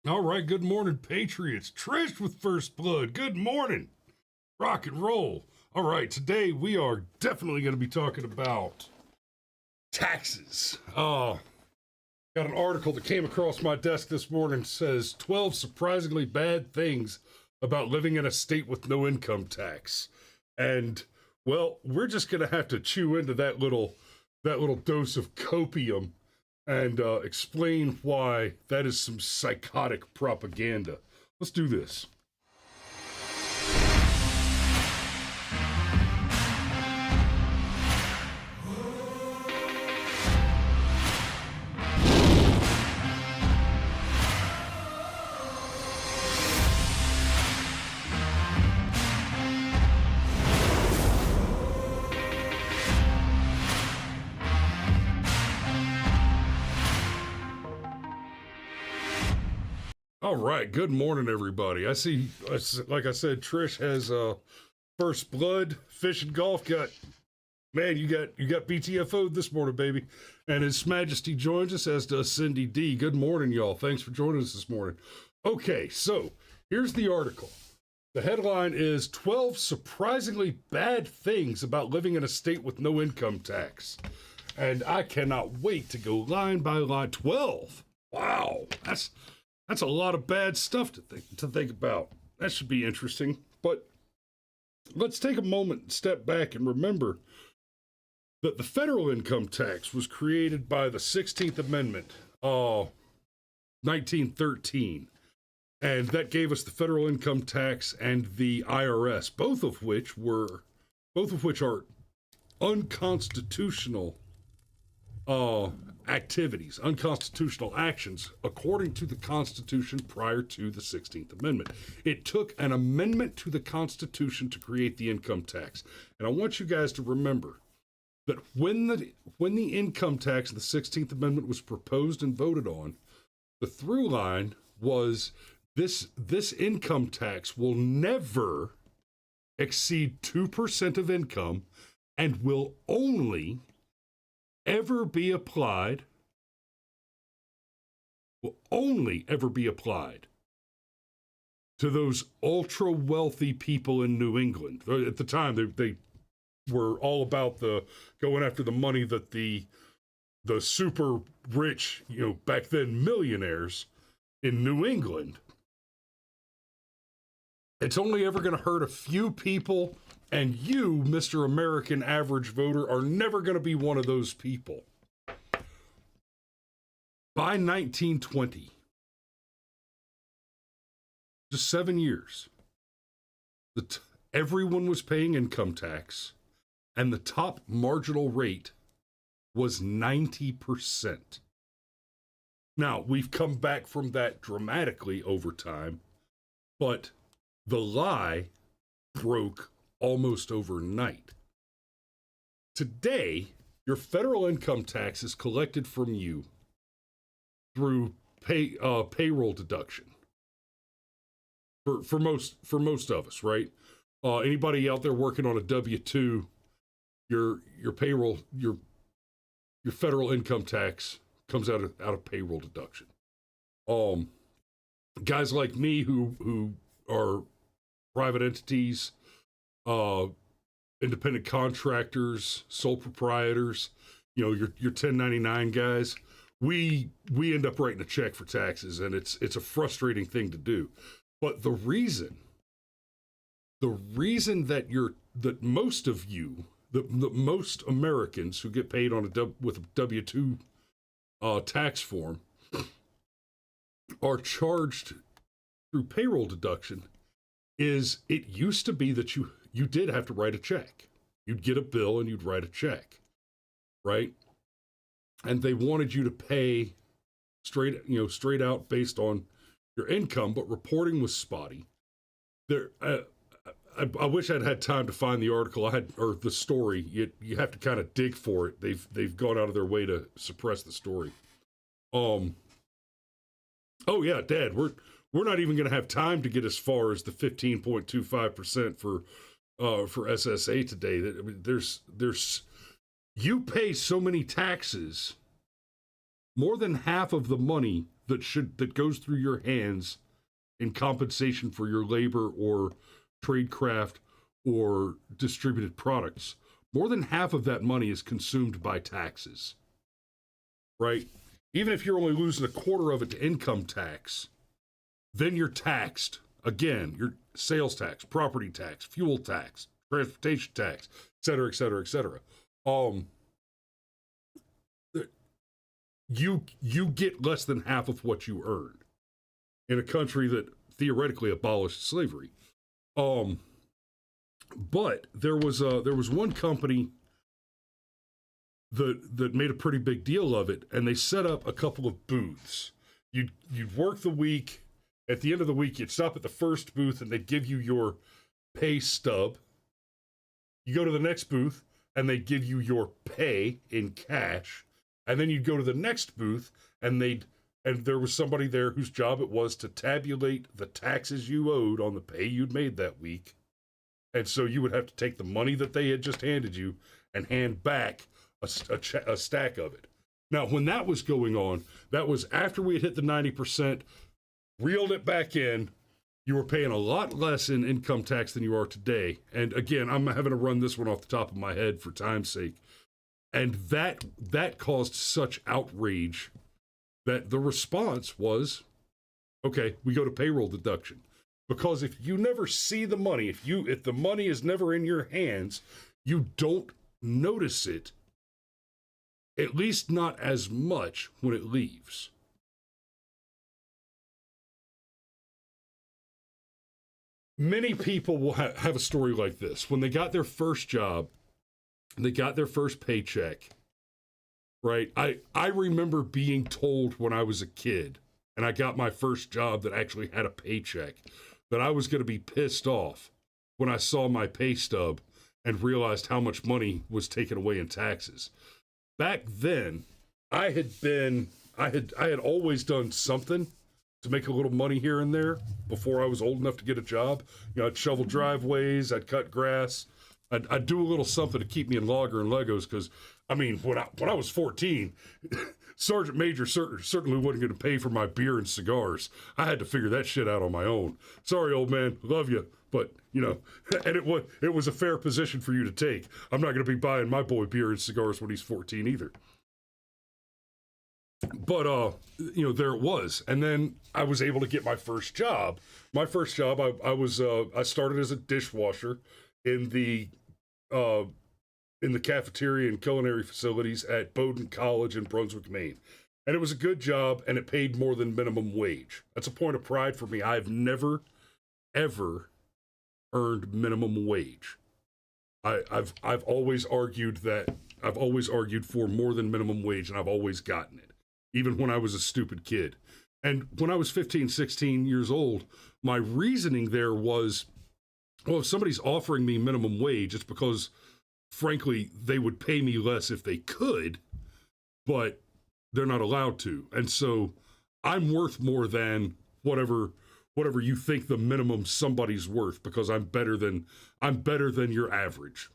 All right, good morning, Patriots. Trish with First Blood. Good morning. Rock and roll. All right, today we are definitely going to be talking about taxes. Got an article that came across my desk this morning, says 12 surprisingly bad things about living in a state with no income tax. And well, we're just going to have to chew into that little dose of copium and explain why that is some psychotic propaganda. Let's do this. All right, good morning, everybody. I see, like I said, Trish has First Blood, Fish and Golf. You got BTFO'd this morning, baby. And His Majesty joins us, as does Cindy D. Good morning, y'all. Thanks for joining us this morning. Okay, so here's the article. The headline is 12 surprisingly bad things about living in a state with no income tax. And I cannot wait to go line by line. 12. Wow, that's a lot of bad stuff to think about. That should be interesting. But let's take a moment and step back and remember that the federal income tax was created by the 16th Amendment, 1913. And that gave us the federal income tax and the IRS, both of which are unconstitutional activities, unconstitutional actions, according to the Constitution prior to the 16th Amendment. It took an amendment to the Constitution to create the income tax. And I want you guys to remember that when the income tax of the 16th Amendment was proposed and voted on, the through line was this income tax will never exceed 2% of income and will only ever be applied to those ultra wealthy people in New England. At the time, they were all about going after the money that the super rich, back then millionaires in New England. It's only ever going to hurt a few people. And you, Mr. American average voter, are never going to be one of those people. By 1920, just 7 years, everyone was paying income tax, and the top marginal rate was 90%. Now, we've come back from that dramatically over time, but the lie broke almost overnight. Today, your federal income tax is collected from you through payroll deduction. For most of us, right? Anybody out there working on a W-2, your payroll, your federal income tax comes out of payroll deduction. Guys like me who are private entities, independent contractors, sole proprietors, your 1099 guys, we end up writing a check for taxes, and it's a frustrating thing to do. But the reason that most of you, the most Americans who get paid on with a W-2 tax form are charged through payroll deduction is it used to be that you did have to write a check. You'd get a bill and you'd write a check, right? And they wanted you to pay straight out based on your income, but reporting was spotty. I wish I'd had time to find the article or the story. You have to kind of dig for it. They've gone out of their way to suppress the story. Oh yeah, Dad, we're not even going to have time to get as far as the 15.25% for SSA today. There's you pay so many taxes. More than half of the money that goes through your hands in compensation for your labor or trade craft or distributed products, more than half of that money is consumed by taxes, right? Even if you're only losing a quarter of it to income tax, then you're taxed. Again, your sales tax, property tax, fuel tax, transportation tax, et cetera, et cetera, et cetera. You get less than half of what you earn in a country that theoretically abolished slavery. But there was one company that made a pretty big deal of it, and they set up a couple of booths. You'd work the week. At the end of the week, you'd stop at the first booth, and they'd give you your pay stub. You go to the next booth, and they'd give you your pay in cash. And then you'd go to the next booth, and there was somebody there whose job it was to tabulate the taxes you owed on the pay you'd made that week. And so you would have to take the money that they had just handed you and hand back a stack of it. Now, when that was going on, that was after we had hit the 90%, reeled it back in. You were paying a lot less in income tax than you are today. And again, I'm having to run this one off the top of my head for time's sake. And that caused such outrage that the response was, okay, we go to payroll deduction. Because if you never see the money, if the money is never in your hands, you don't notice it, at least not as much when it leaves. Many people will have a story like this. When they got their first job, they got their first paycheck, right? I remember being told when I was a kid, and I got my first job that actually had a paycheck, that I was going to be pissed off when I saw my pay stub and realized how much money was taken away in taxes. Back then, I had always done something to make a little money here and there before I was old enough to get a job. You know, I'd shovel driveways, I'd cut grass, I'd do a little something to keep me in Logger and Legos, because, I mean, when I was 14, Sergeant Major certainly wasn't going to pay for my beer and cigars. I had to figure that shit out on my own. Sorry, old man, love you, but, you know, and it was a fair position for you to take. I'm not going to be buying my boy beer and cigars when he's 14 either. But, you know, there it was. And then I was able to get my first job. My first job, I started as a dishwasher in the cafeteria and culinary facilities at Bowdoin College in Brunswick, Maine. And it was a good job, and it paid more than minimum wage. That's a point of pride for me. I've never, ever earned minimum wage. I've always argued for more than minimum wage, and I've always gotten it, even when I was a stupid kid. And when I was 15, 16 years old, my reasoning there was, well, if somebody's offering me minimum wage, it's because, frankly, they would pay me less if they could, but they're not allowed to. And so I'm worth more than whatever you think the minimum somebody's worth, because I'm better than your average.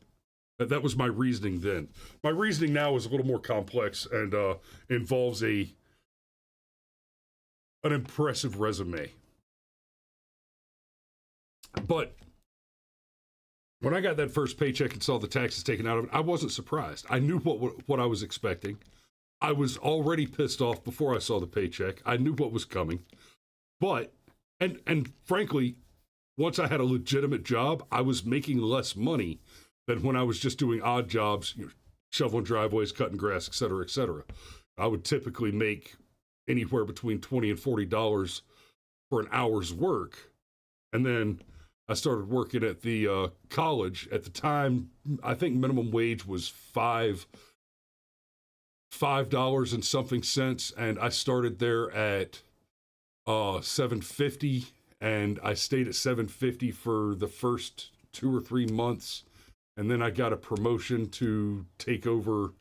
That was my reasoning then. My reasoning now is a little more complex and involves an impressive resume. But when I got that first paycheck and saw the taxes taken out of it, I wasn't surprised. I knew what I was expecting. I was already pissed off before I saw the paycheck. I knew what was coming. But, and frankly, once I had a legitimate job, I was making less money than when I was just doing odd jobs, you know, shoveling driveways, cutting grass, et cetera, et cetera. I would typically make anywhere between $20 and $40 for an hour's work. And then I started working at the college. At the time, I think minimum wage was $5 and something cents, and I started there at $7.50, and I stayed at $7.50 for the first 2 or 3 months, and then I got a promotion to take over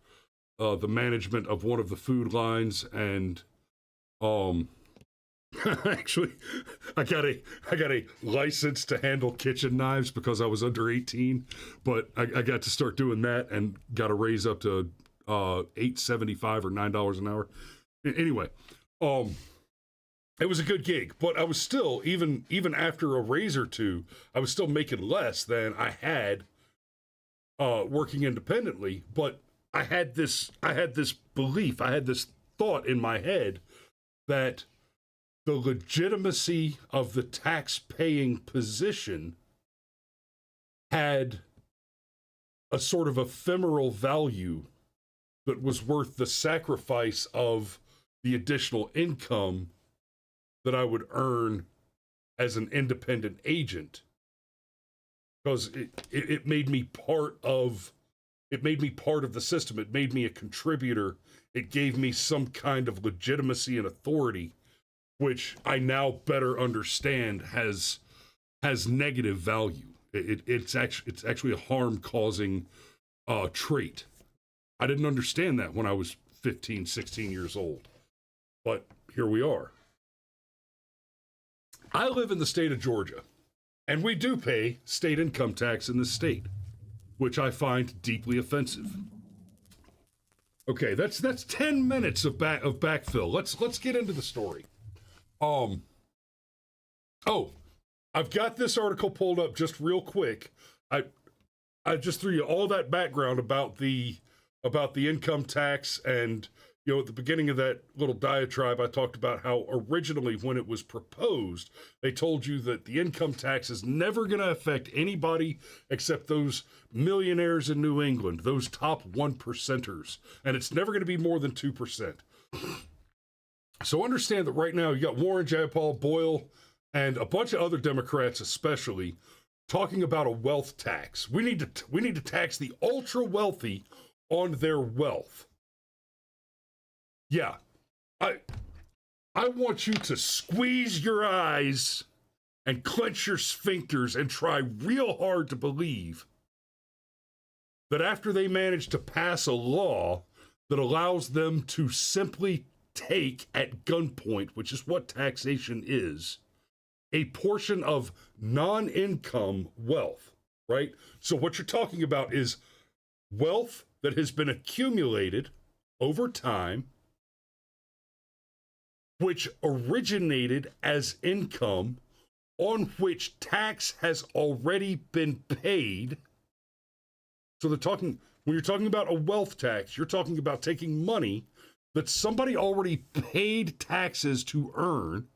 the management of one of the food lines, and actually, I got a license to handle kitchen knives because I was under 18, but I got to start doing that and got a raise up to $8.75 or $9 an hour. Anyway, it was a good gig, but I was still, even after a raise or two, I was still making less than I had working independently. But I had this belief, I had this thought in my head that the legitimacy of the tax-paying position had a sort of ephemeral value that was worth the sacrifice of the additional income that I would earn as an independent agent, because it made me part of the system. It made me a contributor. It gave me some kind of legitimacy and authority, which I now better understand has negative value. It's actually a harm-causing trait. I didn't understand that when I was 15, 16 years old, but here we are. I live in the state of Georgia, and we do pay state income tax in this state, which I find deeply offensive. Okay, that's 10 minutes of backfill. Let's get into the story. Oh, I've got this article pulled up just real quick. I just threw you all that background about the income tax, and at the beginning of that little diatribe, I talked about how originally, when it was proposed, they told you that the income tax is never going to affect anybody except those millionaires in New England, those top 1%ers, and it's never going to be more than 2%. So understand that right now you got Warren, Jayapal, Boyle, and a bunch of other Democrats especially talking about a wealth tax. We need to tax the ultra wealthy on their wealth. Yeah, I want you to squeeze your eyes and clench your sphincters and try real hard to believe that after they manage to pass a law that allows them to simply take at gunpoint, which is what taxation is, a portion of non-income wealth, right? So what you're talking about is wealth that has been accumulated over time, which originated as income on which tax has already been paid. So when you're talking about a wealth tax, you're talking about taking money that somebody already paid taxes to earn,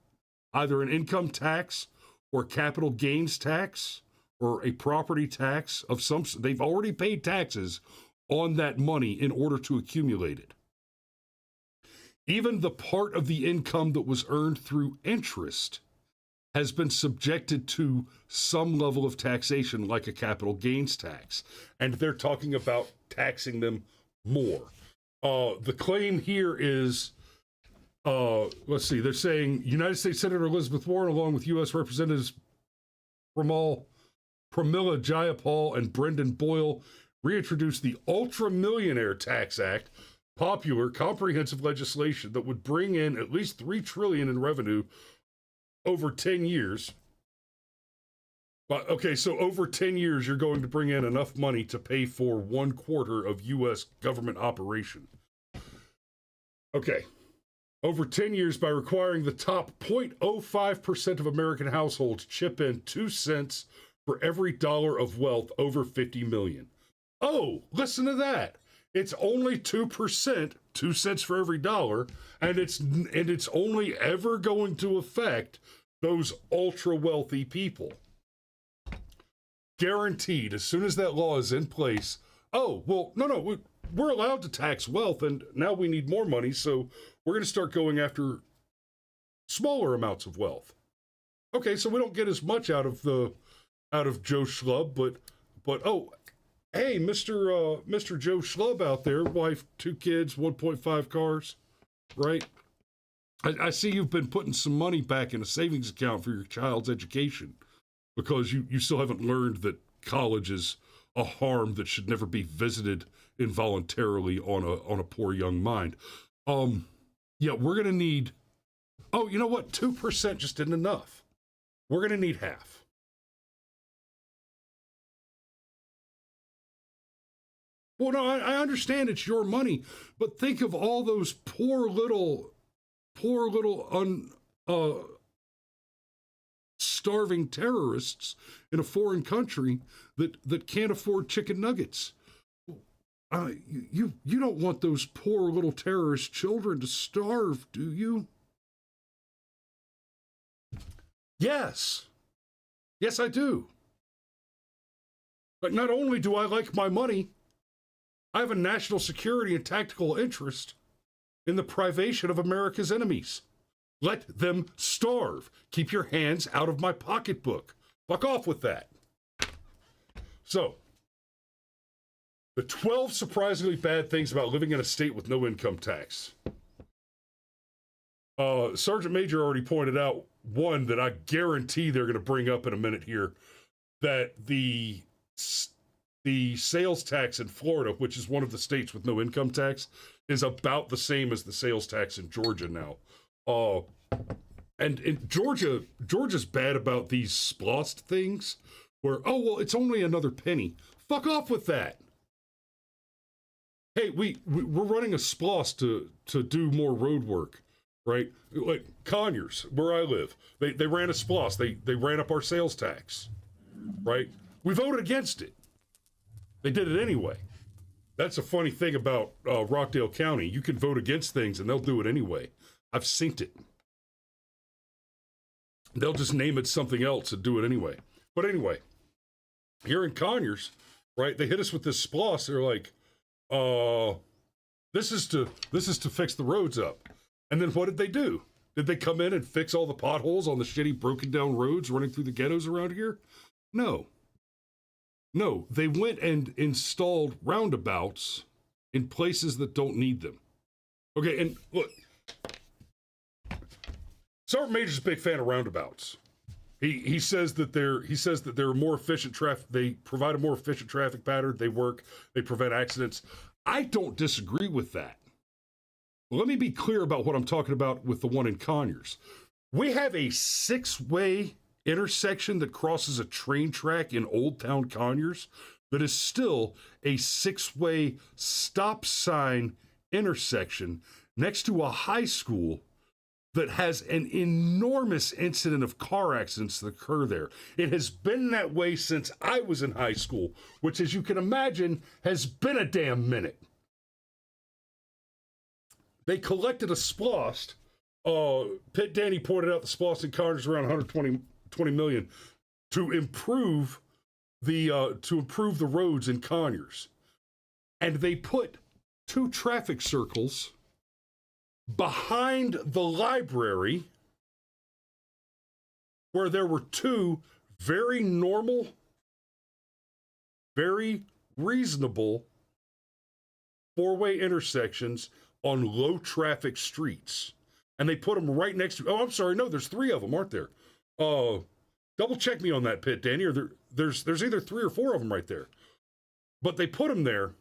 either an income tax or capital gains tax or a property tax of some. They've already paid taxes on that money in order to accumulate it. Even the part of the income that was earned through interest has been subjected to some level of taxation, like a capital gains tax. And they're talking about taxing them more. The claim here is, let's see, they're saying United States Senator Elizabeth Warren, along with U.S. Representatives Pramila Jayapal and Brendan Boyle, reintroduced the Ultra Millionaire Tax Act, popular, comprehensive legislation that would bring in at least $3 trillion in revenue over 10 years. But okay, so over 10 years, you're going to bring in enough money to pay for 1/4 of U.S. government operation. Okay, over 10 years, by requiring the top 0.05% of American households chip in 2 cents for every dollar of wealth over 50 million. Oh, listen to that. It's only 2%, 2 cents for every dollar, and it's only ever going to affect those ultra wealthy people. Guaranteed, as soon as that law is in place, oh, well, no, we're allowed to tax wealth, and now we need more money, so we're going to start going after smaller amounts of wealth. Okay, so we don't get as much out of Joe Schlub, but oh, hey, Mr. Joe Schlub out there, wife, 2 kids, 1.5 cars, right? I see you've been putting some money back in a savings account for your child's education because you still haven't learned that college is a harm that should never be visited involuntarily on a poor young mind. Yeah, we're going to need, oh, you know what? 2% just isn't enough. We're going to need half. Well, no, I understand it's your money, but think of all those poor little uh, starving terrorists in a foreign country that can't afford chicken nuggets. You don't want those poor little terrorist children to starve, do you? Yes. Yes, I do. But not only do I like my money, I have a national security and tactical interest in the privation of America's enemies. Let them starve. Keep your hands out of my pocketbook. Fuck off with that. So, the 12 surprisingly bad things about living in a state with no income tax. Sergeant Major already pointed out one that I guarantee they're going to bring up in a minute here, that the sales tax in Florida, which is one of the states with no income tax, is about the same as the sales tax in Georgia now. And in Georgia's bad about these splost things where, oh, well, it's only another penny. Fuck off with that. Hey, we're running a splost to do more road work, right? Like Conyers, where I live, they ran a splost. They ran up our sales tax, right? We voted against it. They did it anyway. That's a funny thing about Rockdale County. You can vote against things and they'll do it anyway. I've seen it. They'll just name it something else and do it anyway. But anyway, here in Conyers, right, they hit us with this splost. They're like, this is to fix the roads up. And then what did they do? Did they come in and fix all the potholes on the shitty broken down roads running through the ghettos around here? No. No, they went and installed roundabouts in places that don't need them. Okay, and look, Sergeant Major's a big fan of roundabouts. He says that they're more efficient traffic. They provide a more efficient traffic pattern. They work. They prevent accidents. I don't disagree with that. Let me be clear about what I'm talking about with the one in Conyers. We have a 6-way intersection that crosses a train track in Old Town Conyers that is still a 6-way stop sign intersection next to a high school that has an enormous incident of car accidents that occur there. It has been that way since I was in high school, which, as you can imagine, has been a damn minute. They collected a splost. Pitt Danny pointed out the splost in Conyers around 120 million to improve the roads in Conyers, and they put 2 traffic circles behind the library where there were 2 very normal, very reasonable 4-way intersections on low traffic streets. And they put them right next to, oh, I'm sorry, no, there's 3 of them, aren't there? Double check me on that, Pitt Danny, or there's either 3 or 4 of them right there. But they put them there,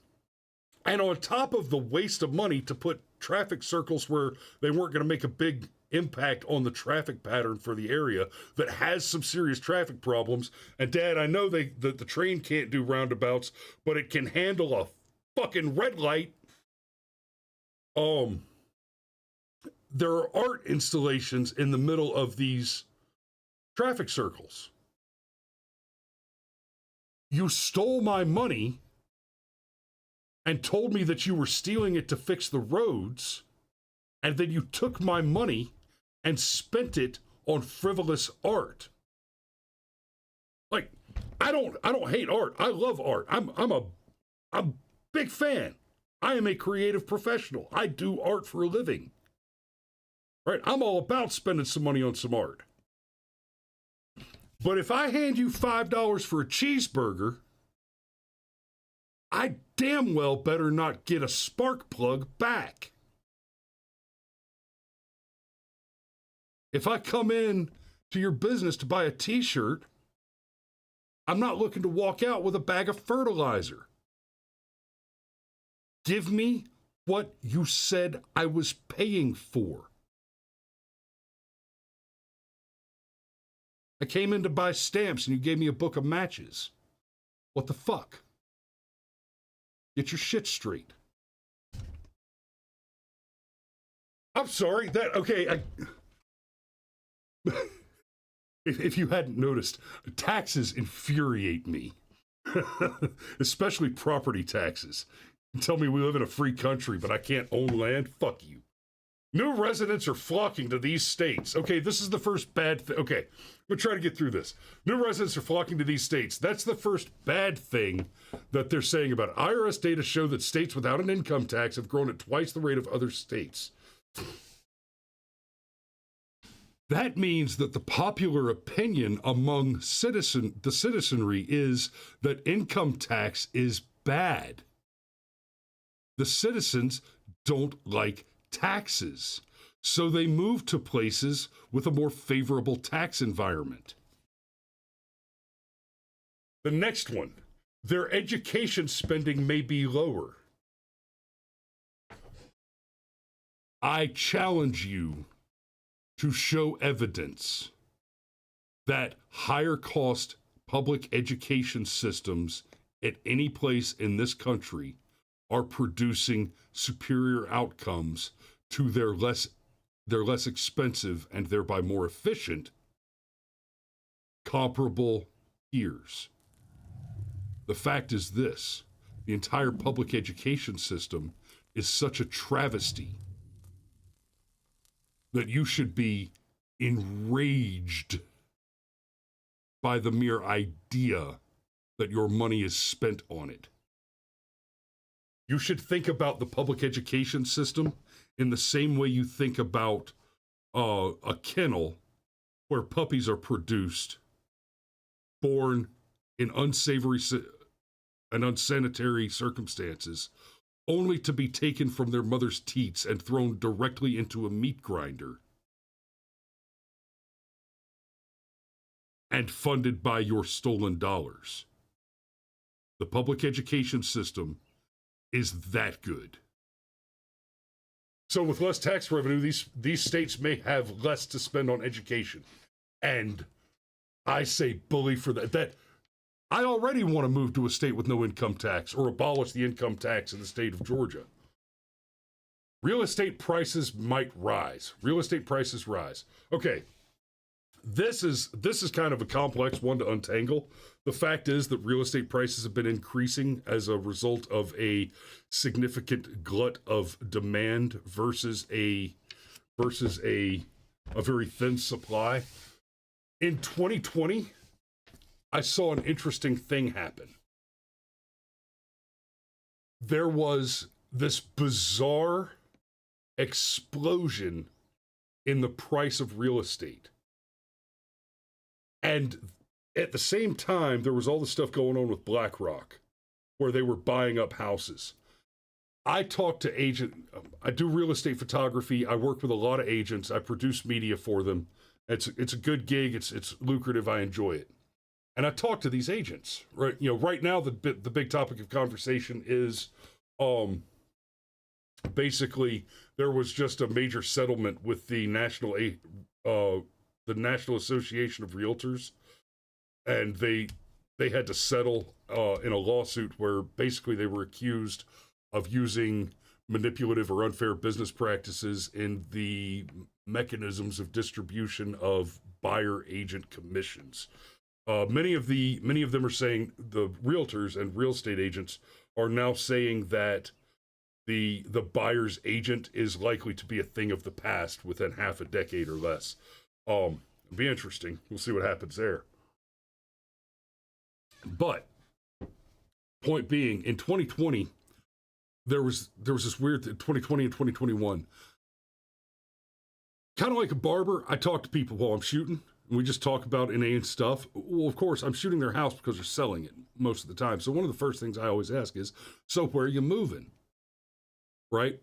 and on top of the waste of money to put traffic circles where they weren't going to make a big impact on the traffic pattern for the area that has some serious traffic problems. And Dad, I know that the train can't do roundabouts, but it can handle a fucking red light. There are art installations in the middle of these traffic circles. You stole my money and told me that you were stealing it to fix the roads, and then you took my money and spent it on frivolous art. Like, I don't hate art. I love art. I'm a big fan. I am a creative professional. I do art for a living. Right? I'm all about spending some money on some art. But if I hand you $5 for a cheeseburger, I damn well better not get a spark plug back. If I come in to your business to buy a t-shirt, I'm not looking to walk out with a bag of fertilizer. Give me what you said I was paying for. I came in to buy stamps and you gave me a book of matches. What the fuck? Get your shit straight. I'm sorry, okay, If you hadn't noticed, taxes infuriate me, especially property taxes. You tell me we live in a free country, but I can't own land? Fuck you. New residents are flocking to these states. Okay, this is the first bad thing. Okay, we'll try to get through this. New residents are flocking to these states. That's the first bad thing that they're saying about it. IRS data show that states without an income tax have grown at twice the rate of other states. That means that the popular opinion among the citizenry is that income tax is bad. The citizens don't like taxes, so they move to places with a more favorable tax environment. The next one, their education spending may be lower. I challenge you to show evidence that higher cost public education systems at any place in this country are producing superior outcomes to their less expensive and thereby more efficient comparable peers. The fact is this: the entire public education system is such a travesty that you should be enraged by the mere idea that your money is spent on it. You should think about the public education system in the same way you think about a kennel where puppies are produced, born in unsavory and unsanitary circumstances, only to be taken from their mother's teats and thrown directly into a meat grinder and funded by your stolen dollars. The public education system is that good. So with less tax revenue, these states may have less to spend on education. And I say bully for that. I already want to move to a state with no income tax or abolish the income tax in the state of Georgia. Real estate prices might rise. Real estate prices rise. Okay, this is kind of a complex one to untangle. The fact is that real estate prices have been increasing as a result of a significant glut of demand versus a very thin supply. In 2020, I saw an interesting thing happen. There was this bizarre explosion in the price of real estate. And at the same time, there was all the stuff going on with BlackRock, where they were buying up houses. I talk to I do real estate photography. I work with a lot of agents. I produce media for them. It's a good gig. It's lucrative. I enjoy it. And I talk to these agents, right? You know, right now the big topic of conversation is, basically there was just a major settlement with the National Association of Realtors, and they had to settle in a lawsuit where basically they were accused of using manipulative or unfair business practices in the mechanisms of distribution of buyer agent commissions. Many of them are saying, the realtors and real estate agents are now saying that the buyer's agent is likely to be a thing of the past within half a decade or less. It'll be interesting. We'll see what happens there. But point being, in 2020, there was this weird 2020 and 2021. Kind of like a barber, I talk to people while I'm shooting. And we just talk about inane stuff. Well, of course, I'm shooting their house because they're selling it most of the time. So one of the first things I always ask is, so where are you moving? Right?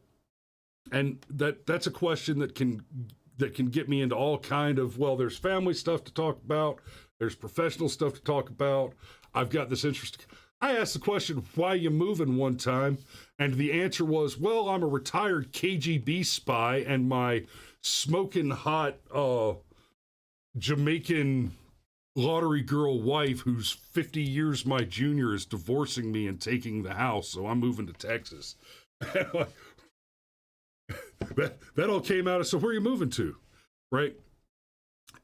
And that's a question that can get me into all kind of, well, there's family stuff to talk about. There's professional stuff to talk about. I've got this interest. I asked the question, why you moving one time? And the answer was, well, I'm a retired KGB spy and my smoking hot Jamaican lottery girl wife who's 50 years my junior is divorcing me and taking the house, so I'm moving to Texas. that all came out of, so where are you moving to? Right?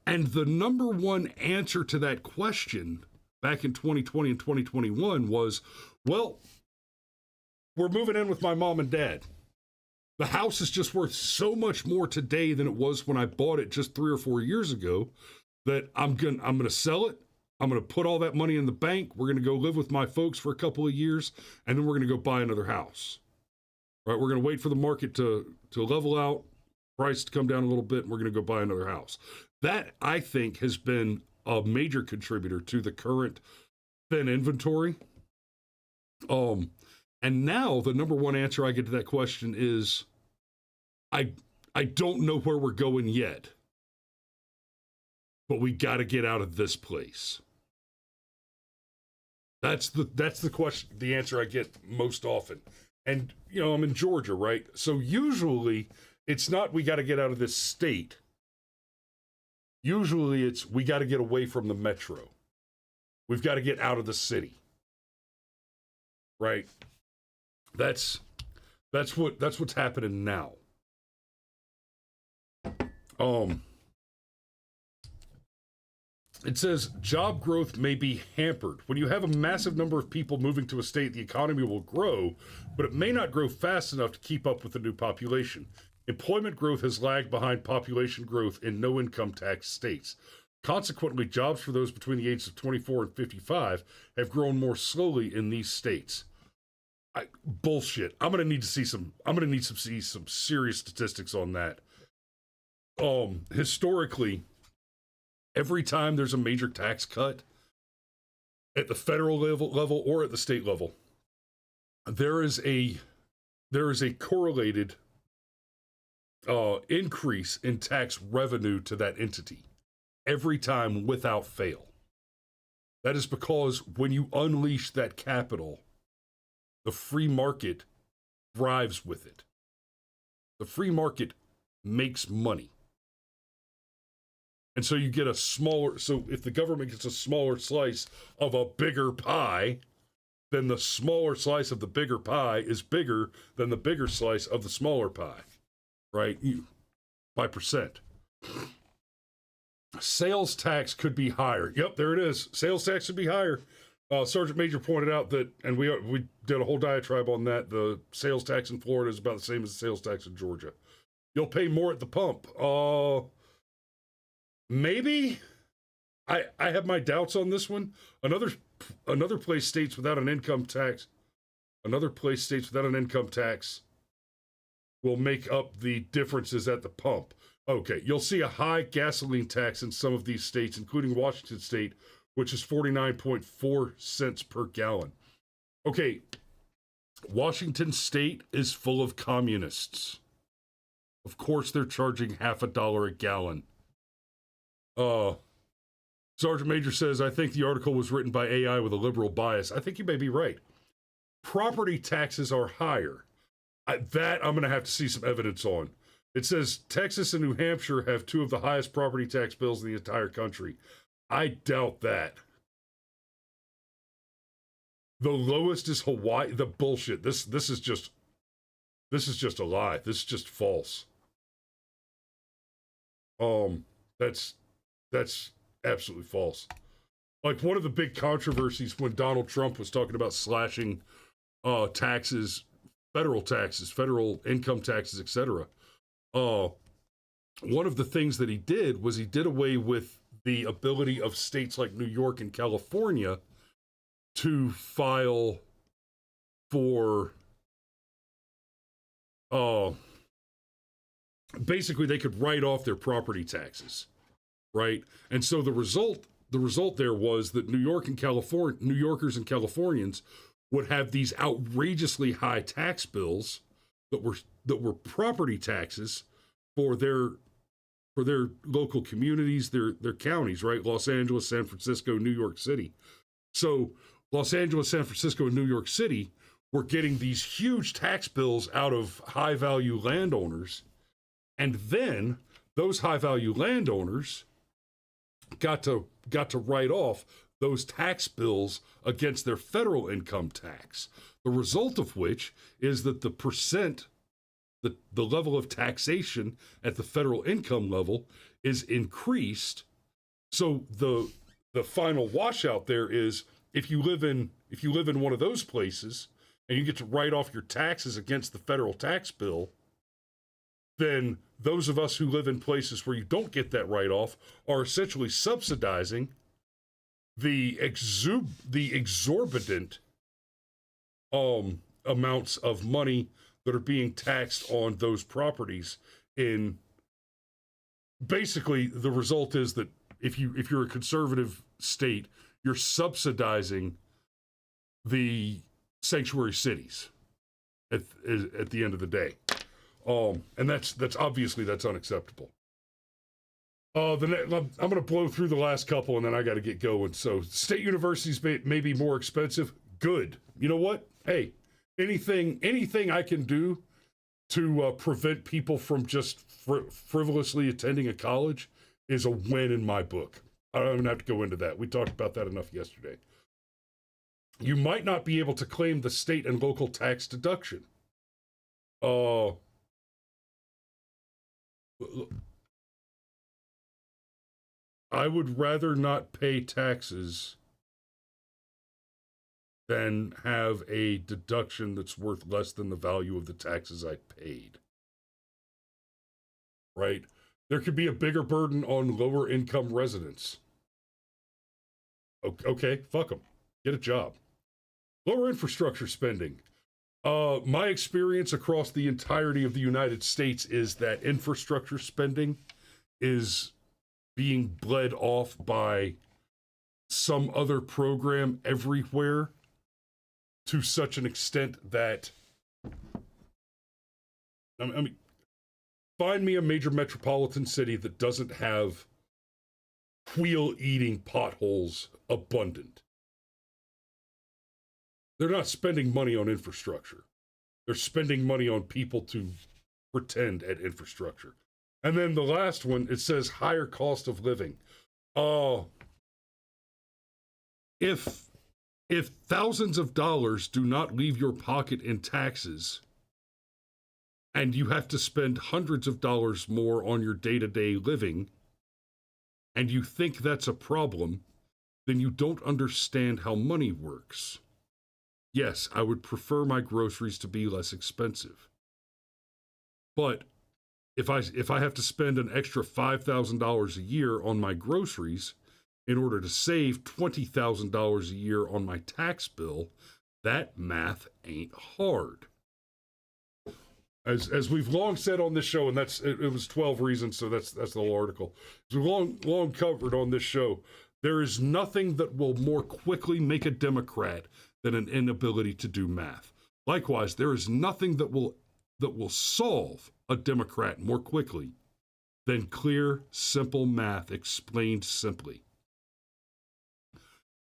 And the number one answer to that question back in 2020 and 2021 was, well, we're moving in with my mom and dad. The house is just worth so much more today than it was when I bought it just 3 or 4 years ago that I'm gonna sell it. I'm gonna put all that money in the bank. We're gonna go live with my folks for a couple of years, and then we're gonna go buy another house. Right? We're gonna wait for the market to level out, price to come down a little bit, and we're gonna go buy another house. That, I think, has been a major contributor to the current thin inventory. And now the number one answer I get to that question is, I don't know where we're going yet, but we got to get out of this place. That's the question, the answer I get most often. And I'm in Georgia, right? So usually it's not we got to get out of this state. Usually it's we got to get away from the metro. We've got to get out of the city. Right? That's what's happening now. It says job growth may be hampered. When you have a massive number of people moving to a state, the economy will grow, but it may not grow fast enough to keep up with the new population. Employment growth has lagged behind population growth in no income tax states. Consequently, jobs for those between the ages of 24 and 55 have grown more slowly in these states. Bullshit. I'm gonna need to see some serious statistics on that. Historically, every time there's a major tax cut at the federal level or at the state level, there is a correlated increase in tax revenue to that entity every time without fail. That is because when you unleash that capital, the free market thrives with it. The free market makes money. And so you get so if the government gets a smaller slice of a bigger pie, then the smaller slice of the bigger pie is bigger than the bigger slice of the smaller pie, right? By percent. Sales tax could be higher. Yep, there it is. Sales tax should be higher. Sergeant Major pointed out that, and we did a whole diatribe on that, the sales tax in Florida is about the same as the sales tax in Georgia. You'll pay more at the pump. Maybe. I have my doubts on this one. Another place states without an income tax. Another place states without an income tax will make up the differences at the pump. Okay, you'll see a high gasoline tax in some of these states, including Washington State, which is 49.4 cents per gallon. Okay, Washington State is full of communists. Of course they're charging $0.50 a gallon. Sergeant Major says, I think the article was written by AI with a liberal bias. I think you may be right. Property taxes are higher. That I'm going to have to see some evidence on. It says Texas and New Hampshire have two of the highest property tax bills in the entire country. I doubt that. The lowest is Hawaii. The bullshit. This is just a lie. This is just false. That's absolutely false. Like, one of the big controversies when Donald Trump was talking about slashing taxes, federal income taxes, etc. One of the things that he did was he did away with the ability of states like New York and California to file for basically they could write off their property taxes, right? And so the result there was that New Yorkers and Californians would have these outrageously high tax bills that were property taxes for their local communities, their counties, right? Los Angeles, San Francisco, New York City. So Los Angeles, San Francisco, and New York City were getting these huge tax bills out of high-value landowners, and then those high-value landowners got to write off those tax bills against their federal income tax. The result of which is that the level of taxation at the federal income level is increased. So the final washout there is if you live in one of those places and you get to write off your taxes against the federal tax bill, then those of us who live in places where you don't get that write-off are essentially subsidizing the exorbitant amounts of money that are being taxed on those properties. In basically, the result is that if you're a conservative state, you're subsidizing the sanctuary cities at the end of the day. And that's obviously that's unacceptable. I'm going to blow through the last couple and then I got to get going. So state universities may be more expensive. Good. You know what? Hey, anything I can do to prevent people from just frivolously attending a college is a win in my book. I don't even have to go into that. We talked about that enough yesterday. You might not be able to claim the state and local tax deduction. I would rather not pay taxes than have a deduction that's worth less than the value of the taxes I paid. Right? There could be a bigger burden on lower income residents. Okay, fuck them. Get a job. Lower infrastructure spending. My experience across the entirety of the United States is that infrastructure spending is being bled off by some other program everywhere to such an extent that, I mean, find me a major metropolitan city that doesn't have wheel-eating potholes abundant. They're not spending money on infrastructure. They're spending money on people to pretend at infrastructure. And then the last one, it says higher cost of living. If thousands of dollars do not leave your pocket in taxes, and you have to spend hundreds of dollars more on your day-to-day living, and you think that's a problem, then you don't understand how money works. Yes, I would prefer my groceries to be less expensive. But if I have to spend an extra $5,000 a year on my groceries in order to save $20,000 a year on my tax bill, that math ain't hard. As we've long said on this show, and it was 12 reasons, so that's the whole article. As we've long covered on this show, there is nothing that will more quickly make a Democrat than an inability to do math. Likewise, there is nothing that will solve a Democrat more quickly than clear, simple math explained simply.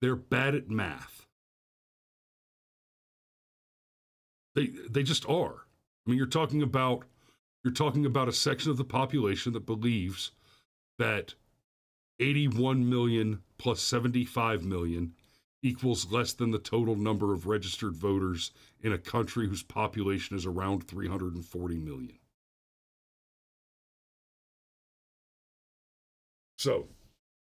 They're bad at math. They just are. I mean, you're talking about a section of the population that believes that 81 million plus 75 million equals less than the total number of registered voters in a country whose population is around 340 million. So,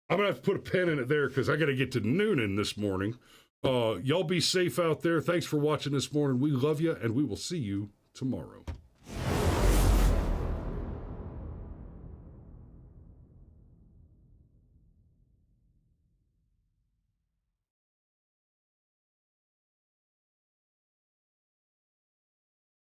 I'm going to have to put a pin in it there because I got to get to Noonan this morning. Y'all be safe out there. Thanks for watching this morning. We love you, and we will see you tomorrow.